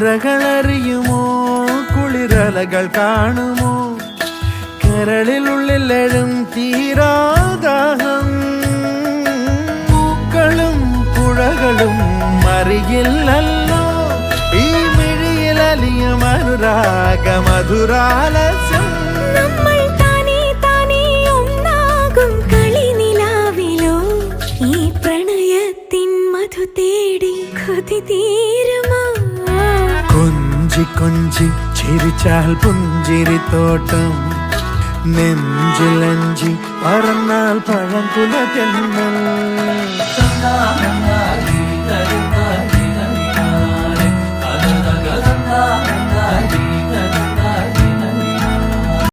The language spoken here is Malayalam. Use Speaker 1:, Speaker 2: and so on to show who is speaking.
Speaker 1: നുരകളറിയുമോ കുളിരലകൾ കാണുമോ കരളിലുള്ളിലെഴും തീരാദാഹം പൂക്കളും പുഴകളും അറിയില്ലല്ലോ ഈ മിഴിയിലലിയും അനുരാഗ മധുരാലസ്യം കൊഞ്ചി കൊഞ്ചി ചിരിച്ചാൽ പുഞ്ചിരിത്തോട്ടം നെഞ്ചിലഞ്ചി പറന്നാൽ പഴംകുല തെന്നൽ